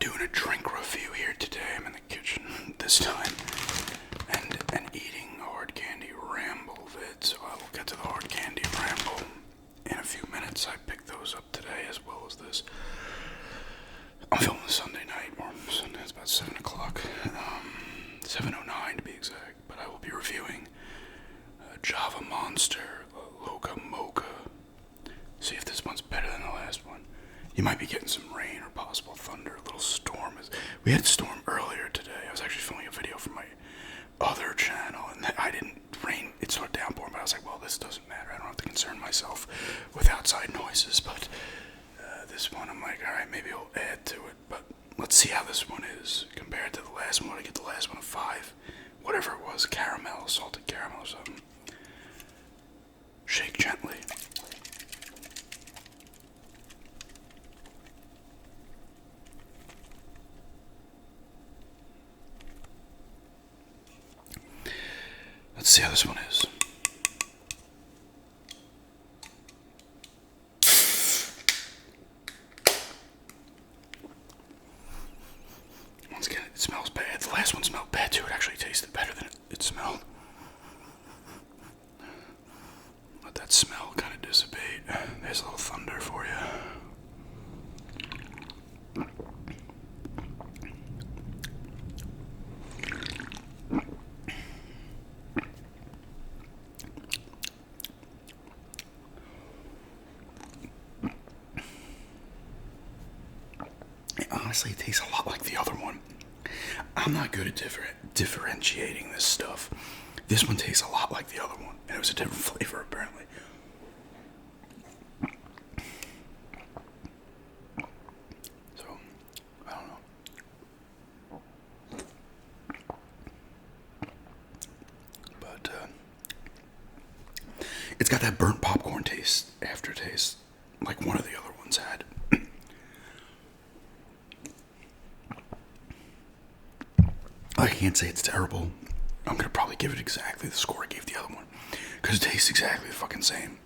doing a drink review here today. I'm in the kitchen this time, and eating hard candy Ramble vid. So I will get to the hard candy Ramble in a few minutes. I picked those up today as well as this. I'm filming Sunday night, or Sunday. It's about 7 o'clock, 7:09 to be exact. But I will be reviewing Java Monster Loca Mocha. See if this one's better than the last one. You might be getting some rain or possible thunder. A little storm. We had a storm earlier today. I was actually filming a video for my other channel, and I didn't rain. It started downpouring, but I was like, well, this doesn't matter. I don't have to concern myself with outside noises. But this one, I'm like, all right, maybe I'll add to it. But let's see how this one is compared to the last one. I get the last one a 5, whatever it was, caramel, salted caramel or something. Shake gently. Let's see how this one is. Once again, it smells bad. The last one smelled bad too. It actually tasted better than it smelled. Let that smell kind of dissipate. There's a little thunder for you. Honestly, it tastes a lot like the other one. I'm not good at differentiating this stuff. This one tastes a lot like the other one, and it was a different flavor apparently. So, I don't know. But, it's got that burnt popcorn taste, aftertaste, like one of the other ones had. I can't say it's terrible. I'm gonna probably give it exactly the score I gave the other one, because it tastes exactly the fucking same.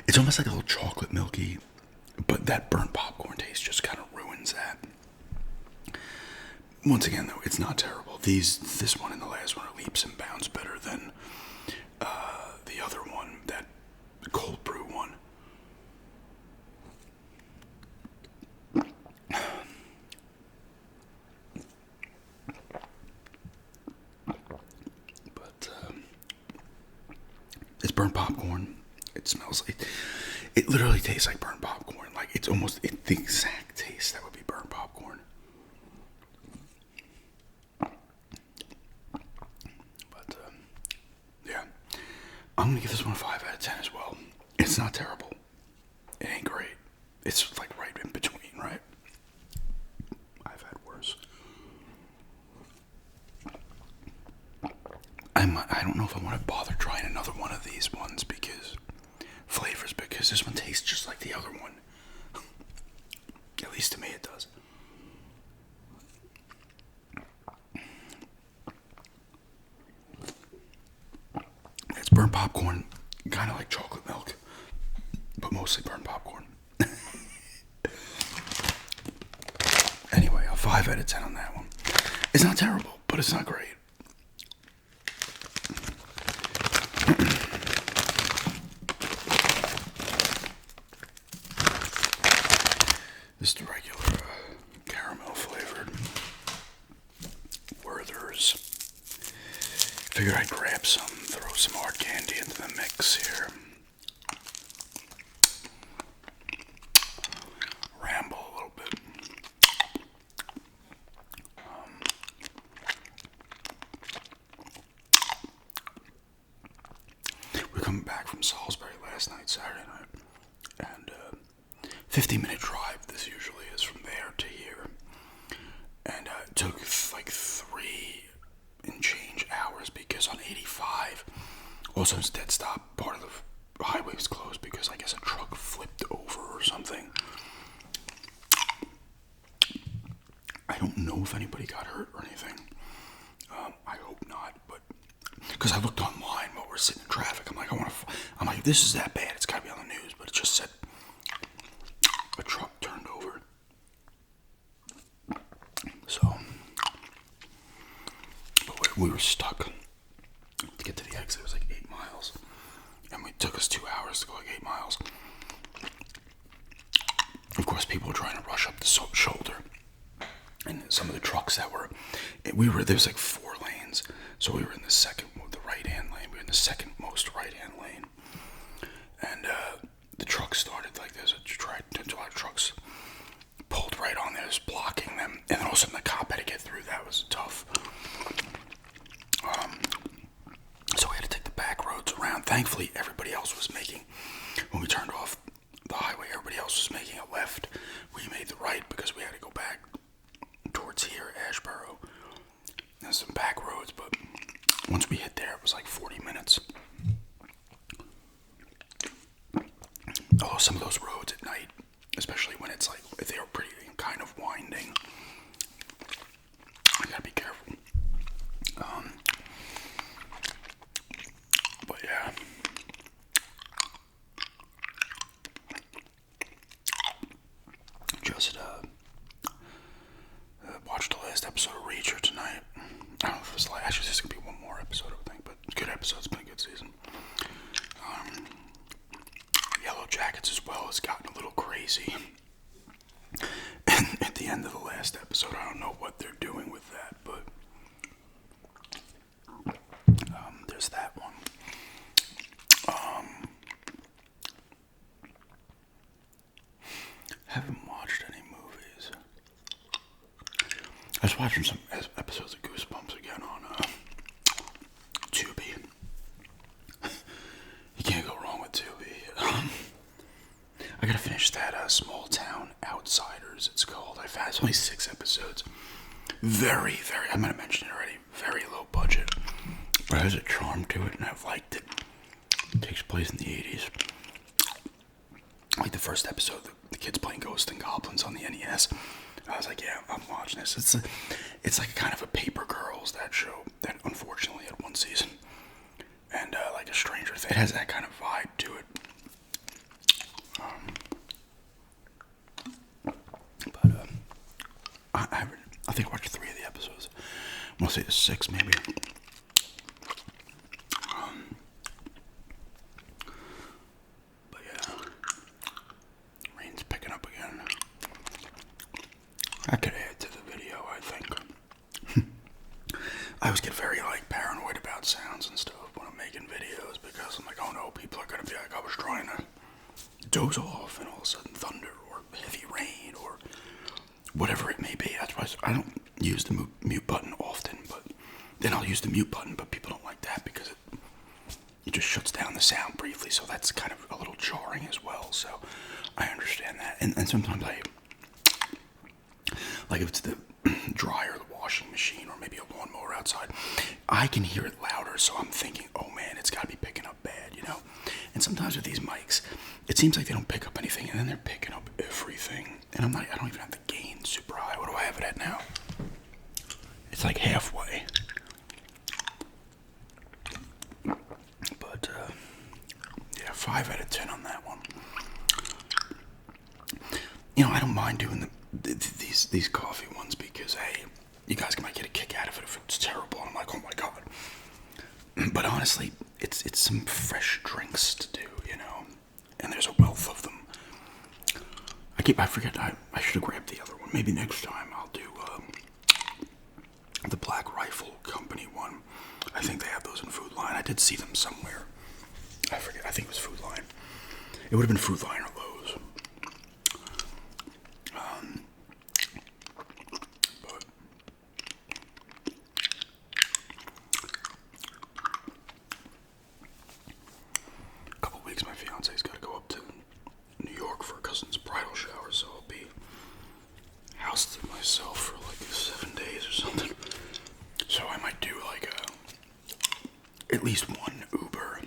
It's almost like a little chocolate milky, but that burnt popcorn taste just kind of ruins that. Once again, though, it's not terrible. This one and the last one are leaps and bounds better than the other one, that cold brew one. It's burnt popcorn. It smells like it literally tastes like burnt popcorn. Like it's the exact taste that would be burnt popcorn. But yeah, I'm gonna give this one a 5 out of 10 as well. It's not terrible. It ain't great. It's like right in between, right? I've had worse. I don't know if I want to bother trying another one of these ones because this one tastes just like the other one. At least to me it does. It's burnt popcorn, kind of like chocolate milk, but mostly burnt popcorn. Anyway, a 5 out of 10 on that one. It's not terrible, but it's not great. This is the regular caramel flavored Werther's. Figured I'd grab some, throw some hard candy into the mix here. Ramble a little bit. We come back from Salisbury last night, Saturday night, and 15-minute drive this usually is from there to here, and it took like 3 and change hours because on 85 also it's dead stop. Part of the highway was closed because I guess a truck flipped over or something. I don't know if anybody got hurt or anything. I hope not, but because I looked online while we're sitting in traffic, I'm like, if this is that bad, it's gotta be on the news. But it just said for us to go like 8 miles. Of course, people were trying to rush up the shoulder. And some of the trucks that were, there was like 4 lanes. So we were in the right-hand lane. We were in the second most right-hand lane. And the truck started like there's a lot of trucks pulled right on there, just blocking them. And then all of a sudden the cop had to get through. That was tough. So we had to take the back roads around. Thankfully, everybody else was when we turned off the highway, everybody else was making a left. We made the right because we had to go back towards here, Ashboro. There's some back roads, but once we hit there, it was like 40 minutes. Oh, some of those roads at night, especially when it's like, if they were pretty kind of winding, you gotta be careful. But yeah. Just watched the last episode of Reacher tonight. I don't know if it was actually there's gonna be one more episode, I think, but good episode. It's been a good season. Yellow Jackets as well has gotten a little crazy. And at the end of the last episode, I don't know what they're doing with that, but there's that one. Haven't watched any movies. I was watching some episodes of Goosebumps again on Tubi. You can't go wrong with Tubi. I gotta finish that Small Town Outsiders, it's called. It's only 6 episodes. Very, very, I might have mentioned it already, very low budget. But it has a charm to it, and I've liked it. It takes place in the 80s. Like the first episode, the kids playing Ghosts and Goblins on the NES. I was like, yeah, I'm watching this. It's like kind of a Paper Girls, that show that unfortunately had 1 season, and like a Stranger Things. It has that kind of vibe to it. I think I watched 3 of the episodes. I want to say the 6 maybe. But yeah, rain's picking up again. I could add to the video, I think. I always get very paranoid about sounds and stuff when I'm making videos because I'm like, oh no, people are gonna be like, I was trying to doze off and all of a sudden thunder or heavy rain or whatever it may be. That's why I don't use the mute button often, but then I'll use the mute button, but people don't like that because it just shuts down the sound briefly, so that's kind of a little jarring as well, so I understand that. And sometimes if it's the dryer, the washing machine, or maybe a lawnmower outside, I can hear it louder, so I'm thinking, oh man, it's gotta be picking up bad, you know? And sometimes with these mics, it seems like they don't pick up anything, and then they're picking up everything. And I don't even have the gain super high. What do I have it at now? It's like halfway. But, yeah, 5 out of 10 on that one. You know, I don't mind doing these coffee ones because, hey, you guys might get a kick out of it if it's terrible. And I'm like, oh my god. But honestly, it's some fresh drinks to do, you know, and there's a wealth of them. I forget, I should have grabbed the other one. Maybe next time I'll do the Black Rifle Company one. I think they have those in Food Line. I did see them somewhere. I forget, I think it was Food Line. It would have been Food Line or Lowe's. But a couple weeks, my fiance's got to go up to New York for a cousin's bridal shower, so I'll be housed to myself for like 7 days or something. So I might do at least one Uber.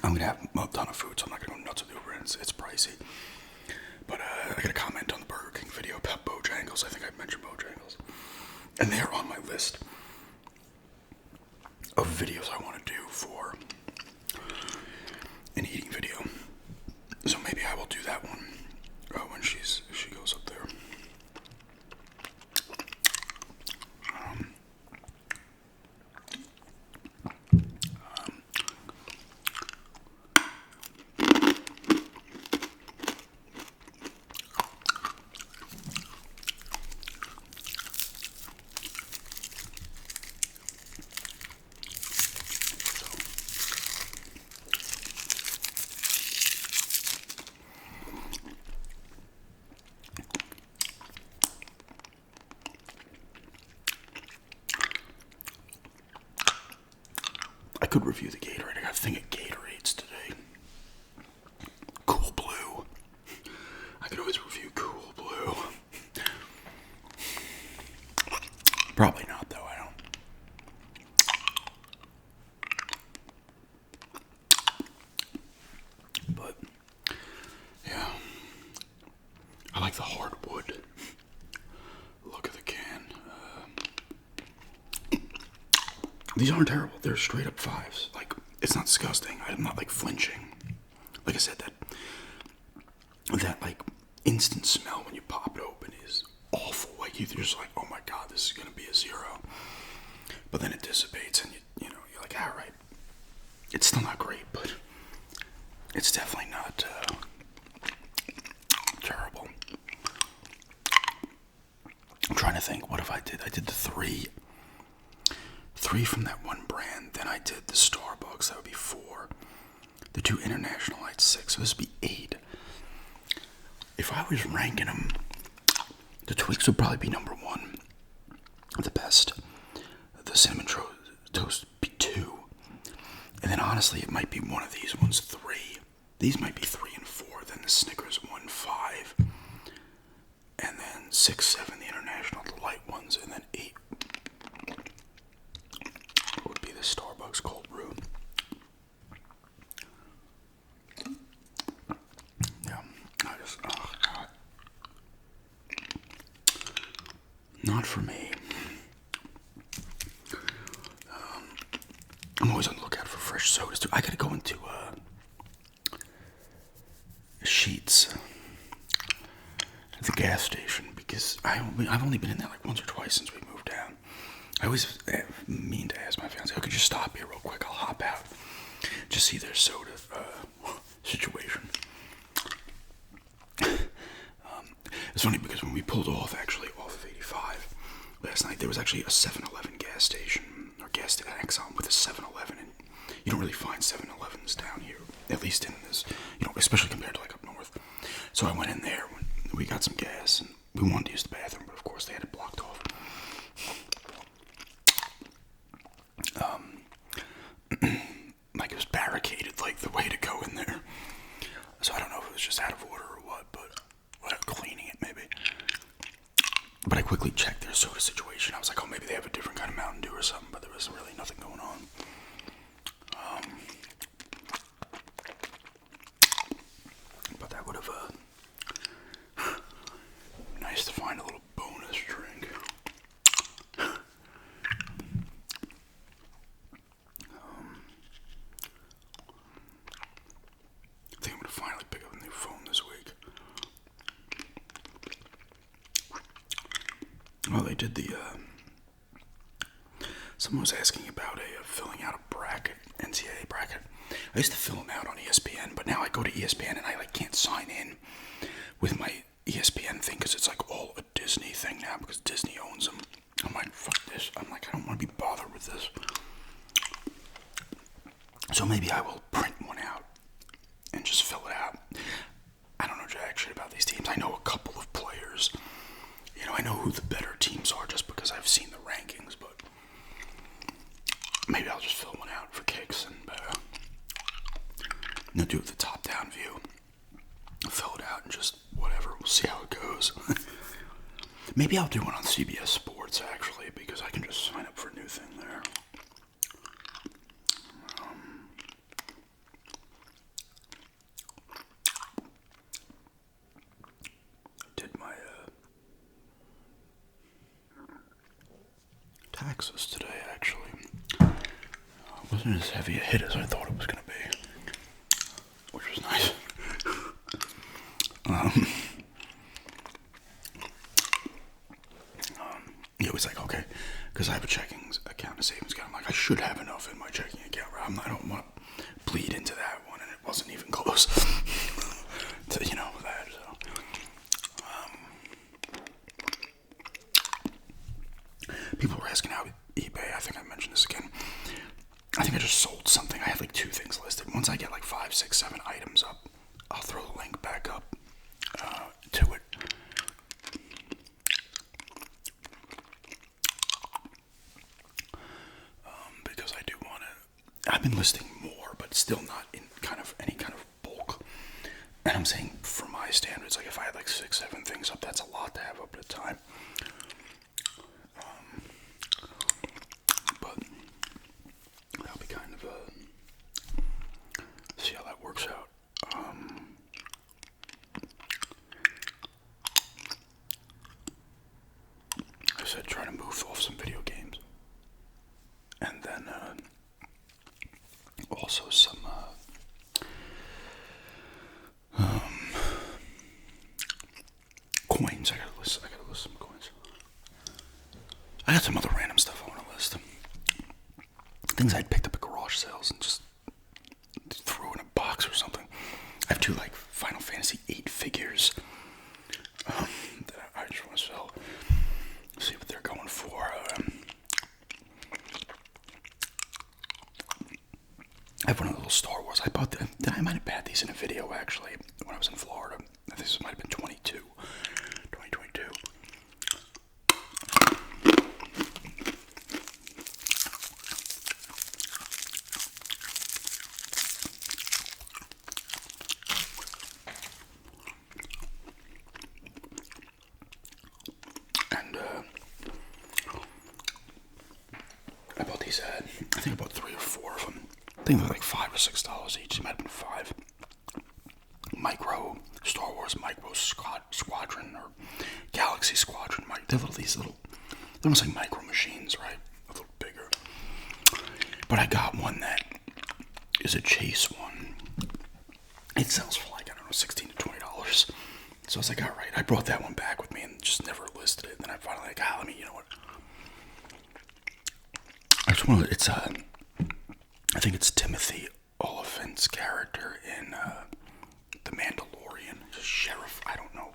I'm gonna have a ton of food, so I'm not gonna go nuts with Uber, and it's pricey. But I got a comment on the Burger King video about Bojangles. I think I mentioned Bojangles, and they're on my list of videos I want to do for an eating video. So maybe I will do that one when she goes up there. could review the Gatorade. I got a thing of Gatorades today. Cool Blue. I could always review Cool Blue. Probably not, though. I don't. But, yeah. I like the hardwood look of the can. These aren't terrible. They're straight up 5s. Like, it's not disgusting. I'm not, like, flinching. Like I said, that like, instant smell when you pop it open is awful. Like, you're just like, oh my god, this is going to be a 0. But then it dissipates, and you know, you're like, all right. It's still not great, but it's definitely not terrible. I'm trying to think, what if I did? I did the 3 from that one brand. Then I did the Starbucks. That would be 4. The 2 International Lights 6. So this would be 8. If I was ranking them, the Twix would probably be number 1. The best. The Cinnamon Toast would be 2. And then honestly, it might be one of these ones 3. These might be 3 and 4. Then the Snickers 1, 5. And then 6, 7, the International, the light ones. And then 8 would be the Starbucks Cold Brew. Yeah, I just, oh god. Not for me. I'm always on the lookout for fresh sodas too. I gotta go into Sheets at the gas station because I've only been in there like once or twice since we moved down. I always mean to ask my fiance, I could just stop here real quick. I'll hop out, just see their soda situation. It's funny because when we pulled off of 85 last night, there was actually a 7-Eleven gas station, or gas Exxon with a 7-Eleven, and you don't really find 7-Elevens down here, at least in this, especially compared to like up north. So I went in there when we got some gas, and we wanted to use the bathroom, but of course they had it blocked off. Like it was barricaded, like the way to go in there. So I don't know if it was just out of order or what, but cleaning it maybe. But I quickly checked their soda situation. I was like, oh, maybe they have a different kind of Mountain Dew or something, but there was really nothing going on. But that would have nice to find a little bonus drink. I think I'm gonna finally pick up a new phone this week. Well, they did the. Someone was asking about filling out a bracket, NCAA bracket. I used to fill them out on ESPN, but now I go to ESPN and I can't sign in with my ESPN thing because it's like all a Disney thing now because Disney owns them. I'm like, fuck this. I'm like, I don't want to be bothered with this. So maybe I will print one out and just fill it out. I don't know jack shit about these teams. I know a couple of players. I know who the better teams are just because I've seen the rankings, but maybe I'll just fill one out for kicks and do it the top-down view. Fill it out and just whatever. We'll see how it goes. Maybe I'll do one on CBS Sports, actually, because I can just sign up for a new thing there. Did my taxes today, actually. Wasn't as heavy a hit as I thought it was going to be, which was nice. He was like, okay, because I have a checking account, a savings account. I'm like, I should have enough in my checking account. Right? I don't want to bleed into that one, and it wasn't even close to, that. So, people were asking how eBay, I think I mentioned this again. I think I just sold something. I had like 2 things listed. Once I get like 5, 6, 7 items up, I'll throw the link back up to it. Because I do want to. I've not in any kind of bulk. And I'm saying for my standards, like if I had like 6, 7 things up, that's a lot to have up at a time. But that'll be kind of see how that works out. I said try to move off some video games, and then also some coins. I gotta list some coins. I got some other random stuff I want to list. Things I'd picked up at garage sales and just threw in a box or something. I have 2 like Final Fantasy 8 figures that I just want to sell. See what they're going for. I have one of the little Star Wars. I bought them. I might have had these in a video actually when I was in Florida. I think this might have been 2022. And I bought these at, I think I bought 3 or 4 of them. I think they're like $5 or $6 each. It might have been 5. Star Wars Micro Squadron or Galaxy Squadron. They're they're almost like micro machines, right? A little bigger. But I got one that is a chase one. It sells for like, I don't know, $16 to $20. So I was like, all right. I brought that one back with me and just never listed it. And then I finally like, let me, you know what? I think it's Timothy Oliphant's character in The Mandalorian. Sheriff, I don't know.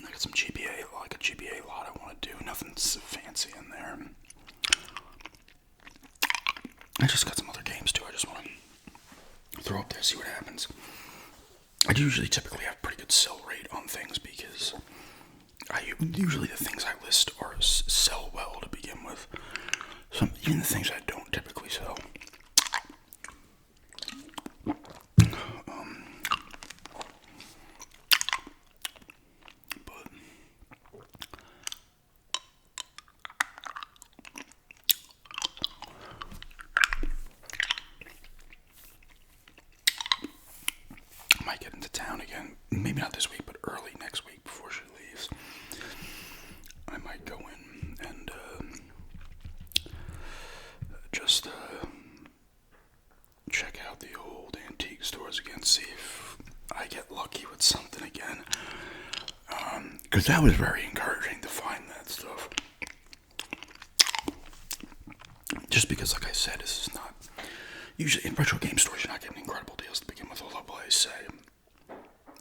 I got some GBA, like a GBA lot I want to do. Nothing fancy in there. I just got some other games too. I just want to throw up there, see what happens. I typically have pretty good sell rate on things because usually the things I list are sell well to begin with. Even the things I don't typically sell. But I might get into town again. Maybe not this week, but early next week before she leaves. I might go in and just check out the old antique stores again, see if I get lucky with something again. Because that was very encouraging to find that stuff. Just because, like I said, this is not... Usually in retro game stores, you're not getting incredible deals to begin with, although I say,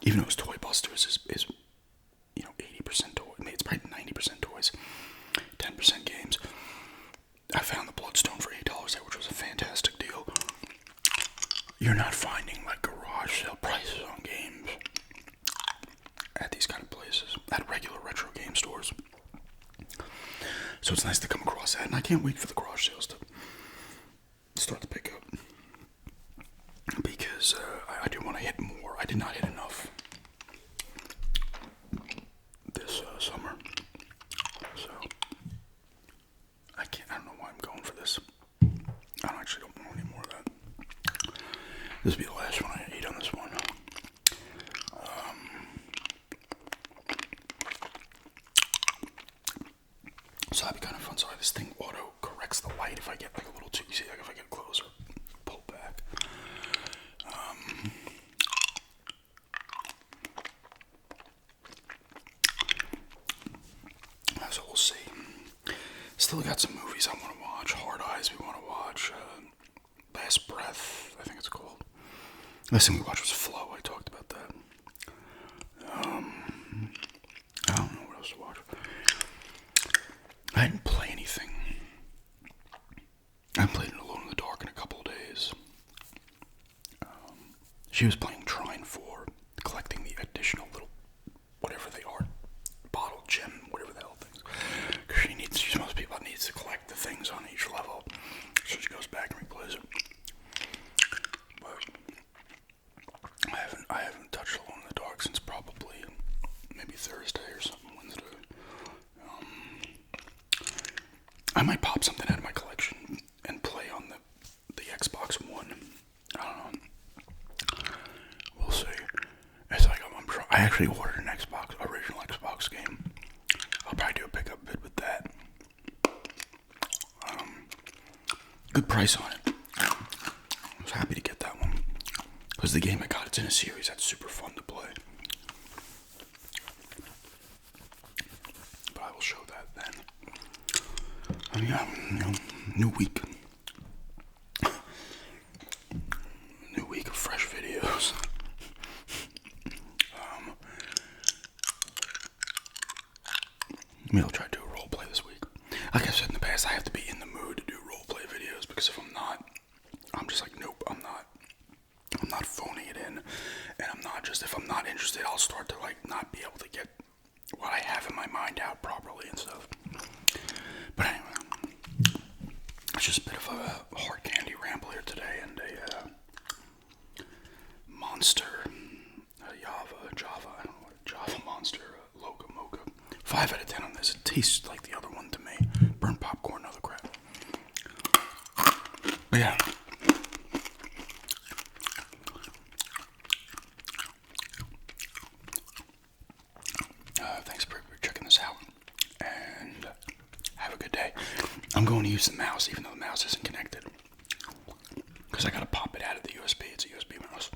even though it's Toy Busters is 80% toy, it's probably 90% toys, 10% games. I found the Bloodstone for $8 there, which was a fantastic deal. You're not finding like garage sale prices on games at these kind of places, at regular retro game stores. So it's nice to come across that, and I can't wait for the garage sales to start to pick up. Because I do want to hit more. I did not hit enough this summer. So I don't know why I'm going for this. I actually don't want any more of that. This will be the last one I eat on this one. So that'd be kind of fun. Sorry, this thing auto corrects the light if I get like a little too easy, like if I get closer, pull back. So we'll see. Still got some movies I want to watch. Hard Eyes we want to watch. Last Breath, I think it's called. Last thing we watched was Flow. I talked about that. I don't know what else to watch. I didn't play anything. I played it Alone in the Dark in a couple of days. She was playing Trine 4, collecting the additional little, whatever they are, bottle gem, whatever the hell things. I might pop something out of my collection and play on the Xbox One. I don't know. We'll see. It's like I'm sure I actually ordered an original Xbox game. I'll probably do a pickup bid with that. Good price on it. I was happy to get that one. Because the game I got, it's in a series that's super fun to play. But I will show that then. Yeah, new week. New week of fresh videos. Maybe I'll try to do a roleplay this week. Like I've said in the past, I have to be in the mood to do roleplay videos because if I'm not, I'm just like, nope, I'm not phoning it in, and if I'm not interested, I'll start to like not be able to get what I have in my mind out properly and stuff. But anyway, it's just a bit of a hard candy ramble here today, and a monster, Java, I don't know what, Java monster, Loca Mocha. 5 out of 10 on this. It tastes like the other one to me. Burnt popcorn, other crap. But yeah. Thanks for checking this out, and have a good day. I'm going to use the mouse, even though the mouse isn't connected, because I gotta pop it out of the USB. It's a USB mouse.